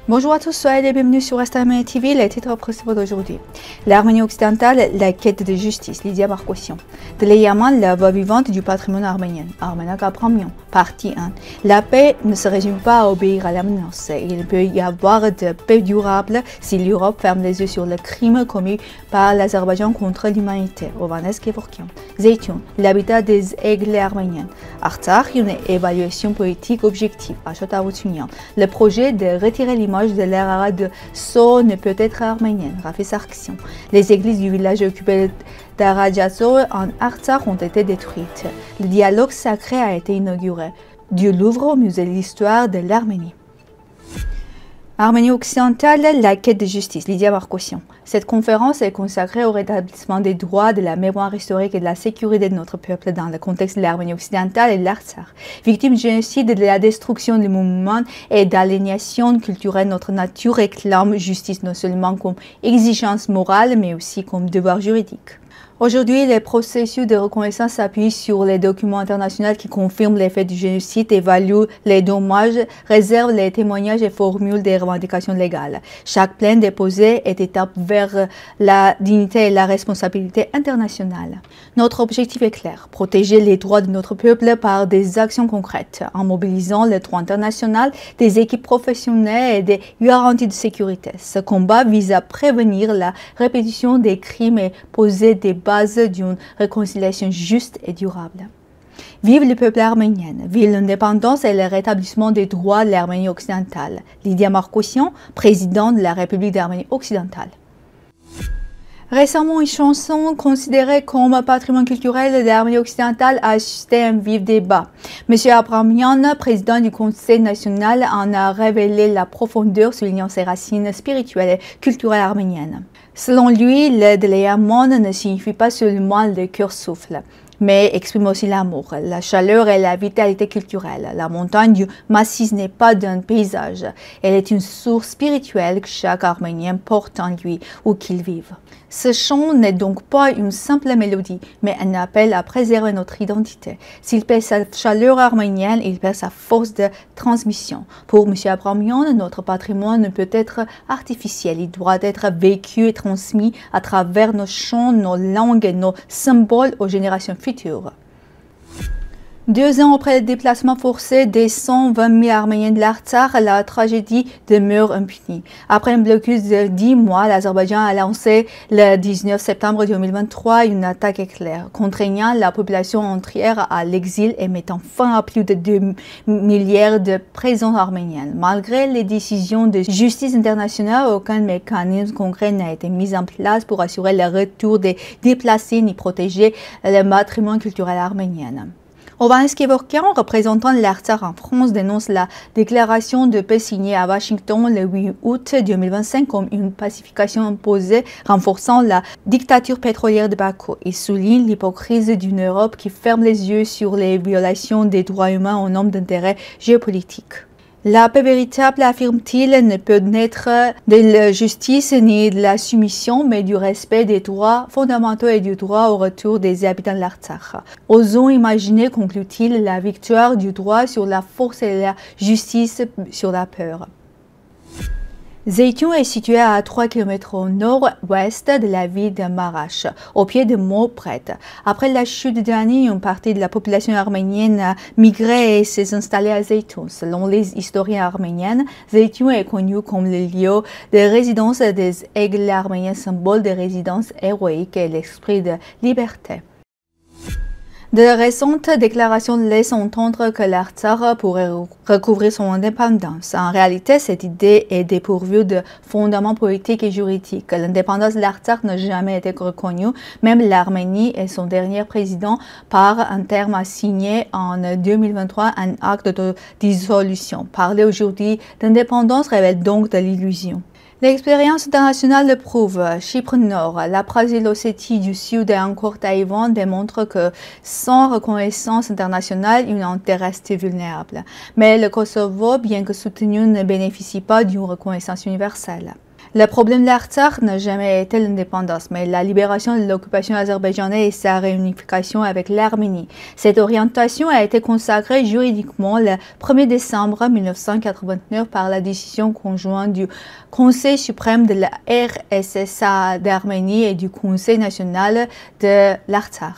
Bonjour à tous, soyez les bienvenus sur Est Arménie TV, les titres principaux d'aujourd'hui. L'Arménie occidentale, la quête de justice, Lydia Marcossian. De l'Yaman, la voix vivante du patrimoine arménien, Armenak Abramian, partie 1. La paix ne se résume pas à obéir à la menace. Il peut y avoir de paix durable si l'Europe ferme les yeux sur le crime commis par l'Azerbaïdjan contre l'humanité. Ovanes Kevorkian. Zeytun, l'habitat des aigles arméniens. Artsakh, une évaluation politique objective. Achot Arutunian. Le projet de retirer l'image de l'ère arabe de So ne peut être arménienne. Rafi Sarkisian. Les églises du village occupé d'Aradjazo en Artsakh ont été détruites. Le dialogue sacré a été inauguré. Du Louvre au musée de l'histoire de l'Arménie. Arménie occidentale, la quête de justice, Lydia Marcossian. Cette conférence est consacrée au rétablissement des droits, de la mémoire historique et de la sécurité de notre peuple dans le contexte de l'Arménie occidentale et de l'Artsakh. Victime du génocide, de la destruction du mouvement et d'aliénation culturelle, notre nature réclame justice non seulement comme exigence morale, mais aussi comme devoir juridique. Aujourd'hui, les processus de reconnaissance s'appuient sur les documents internationaux qui confirment les faits du génocide, évaluent les dommages, réservent les témoignages et formulent des revendications légales. Chaque plainte déposée est étape vers la dignité et la responsabilité internationale. Notre objectif est clair, protéger les droits de notre peuple par des actions concrètes, en mobilisant le droit international, des équipes professionnelles et des garanties de sécurité. Ce combat vise à prévenir la répétition des crimes et poser des base d'une réconciliation juste et durable. Vive le peuple arménien, vive l'indépendance et le rétablissement des droits de l'Arménie occidentale. Lydia Marcossian, présidente de la République d'Arménie occidentale. Récemment, une chanson considérée comme patrimoine culturel de l'Arménie occidentale a suscité un vif débat. M. Abramian, président du Conseil national, en a révélé la profondeur, soulignant ses racines spirituelles et culturelles arméniennes. Selon lui, le Deléamon ne signifie pas seulement le cœur souffle, mais exprime aussi l'amour, la chaleur et la vitalité culturelle. La montagne du massif n'est pas d'un paysage, elle est une source spirituelle que chaque Arménien porte en lui où qu'il vive. Ce chant n'est donc pas une simple mélodie, mais un appel à préserver notre identité. S'il perd sa chaleur arménienne, il perd sa force de transmission. Pour M. Abramian, notre patrimoine ne peut être artificiel, il doit être vécu et transmis à travers nos chants, nos langues et nos symboles aux générations futures. 2 ans après le déplacement forcé des 120 000 Arméniens de l'Artsakh, la tragédie demeure impunie. Après un blocus de 10 mois, l'Azerbaïdjan a lancé le 19 septembre 2023 une attaque éclair, contraignant la population entière à l'exil et mettant fin à plus de 2 milliards de présence arménienne. Malgré les décisions de justice internationale, aucun mécanisme concret n'a été mis en place pour assurer le retour des déplacés ni protéger le patrimoine culturel arménien. Ovanes Kevorkian, représentant de l'Artsakh en France, dénonce la déclaration de paix signée à Washington le 8 août 2025 comme une pacification imposée, renforçant la dictature pétrolière de Bakou. Il souligne l'hypocrisie d'une Europe qui ferme les yeux sur les violations des droits humains au nom d'intérêts géopolitiques. La paix véritable, affirme-t-il, ne peut naître de la justice ni de la soumission, mais du respect des droits fondamentaux et du droit au retour des habitants de l'Artsakh. Osons imaginer, conclut-il, la victoire du droit sur la force et la justice sur la peur. Zeytun est situé à 3 km au nord-ouest de la ville de Marash, au pied de Mopret. Après la chute de Dani, une partie de la population arménienne a migré et s'est installée à Zeytun. Selon les historiens arméniens, Zeytun est connu comme le lieu de résidence des aigles arméniens, symbole de résidence héroïque et l'esprit de liberté. De récentes déclarations laissent entendre que l'Artsakh pourrait recouvrir son indépendance. En réalité, cette idée est dépourvue de fondements politiques et juridiques. L'indépendance de l'Artsakh n'a jamais été reconnue. Même l'Arménie et son dernier président, par un terme à signer en 2023 un acte de dissolution. Parler aujourd'hui d'indépendance révèle donc de l'illusion. L'expérience internationale le prouve. Chypre Nord, l'Abkhazie-Ossétie du Sud et encore Taïwan démontrent que sans reconnaissance internationale, une entité reste vulnérable. Mais le Kosovo, bien que soutenu, ne bénéficie pas d'une reconnaissance universelle. Le problème de l'Artsakh n'a jamais été l'indépendance, mais la libération de l'occupation azerbaïdjanaise et sa réunification avec l'Arménie. Cette orientation a été consacrée juridiquement le 1er décembre 1989 par la décision conjointe du Conseil suprême de la RSSA d'Arménie et du Conseil national de l'Artsakh.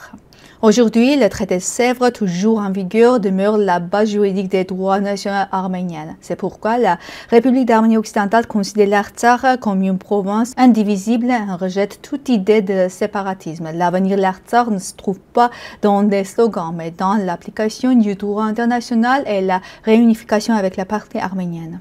Aujourd'hui, le traité de Sèvres, toujours en vigueur, demeure la base juridique des droits nationaux arméniens. C'est pourquoi la République d'Arménie occidentale considère l'Artsakh comme une province indivisible et rejette toute idée de séparatisme. L'avenir de l'Artsakh ne se trouve pas dans des slogans, mais dans l'application du droit international et la réunification avec la partie arménienne.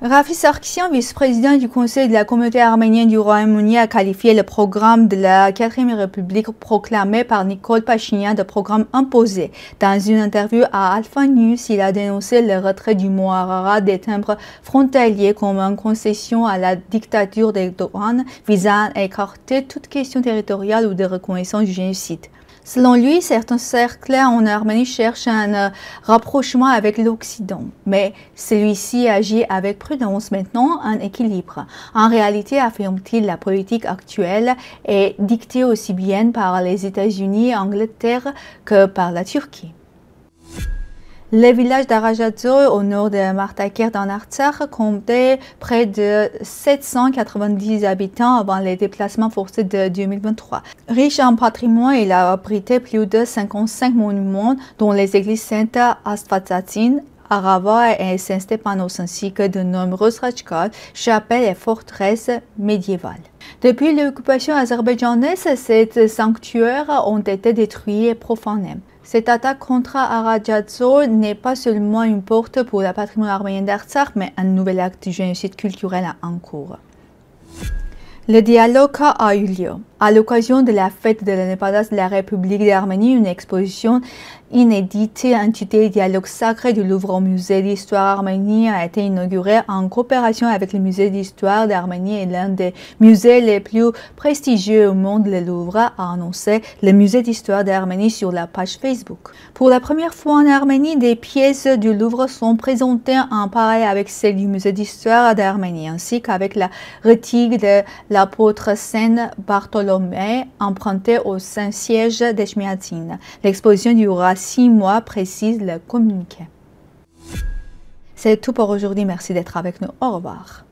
Rafi Sarkissian, vice-président du Conseil de la communauté arménienne du Royaume-Uni, a qualifié le programme de la 4e République proclamé par Nicole Pachinian de programme imposé. Dans une interview à Alpha News, il a dénoncé le retrait du mot arabe des timbres frontaliers comme une concession à la dictature d'Erdogan visant à écarter toute question territoriale ou de reconnaissance du génocide. Selon lui, certains cercles en Arménie cherchent un rapprochement avec l'Occident, mais celui-ci agit avec prudence maintenant un équilibre. En réalité, affirme-t-il, la politique actuelle est dictée aussi bien par les États-Unis et l'Angleterre que par la Turquie. Le village d'Arajatzoy, au nord de Martakert en Artsakh, comptait près de 790 habitants avant les déplacements forcés de 2023. Riche en patrimoine, il a abrité plus de 55 monuments, dont les églises Sainte Astvatsatsine, Arava et Saint-Stéphanos, ainsi que de nombreuses rachkas, chapelles et forteresses médiévales. Depuis l'occupation azerbaïdjanaise, ces sanctuaires ont été détruits et profanés. Cette attaque contre Arajatzoy n'est pas seulement une porte pour le patrimoine arménien d'Artsakh, mais un nouvel acte de génocide culturel en cours. Le dialogue a eu lieu. À l'occasion de la fête de l'indépendance de la République d'Arménie, une exposition inédite intitulée Dialogue sacré du Louvre au musée d'histoire arménie a été inaugurée en coopération avec le musée d'histoire d'Arménie et l'un des musées les plus prestigieux au monde, le Louvre, a annoncé le musée d'histoire d'Arménie sur la page Facebook. Pour la première fois en Arménie, des pièces du Louvre sont présentées en parallèle avec celles du musée d'histoire d'Arménie, ainsi qu'avec la rétique de l'apôtre Saint Bartholomé empruntée au Saint-Siège d'Echmiadzin. L'exposition durera 6 mois, précise le communiqué. C'est tout pour aujourd'hui. Merci d'être avec nous. Au revoir.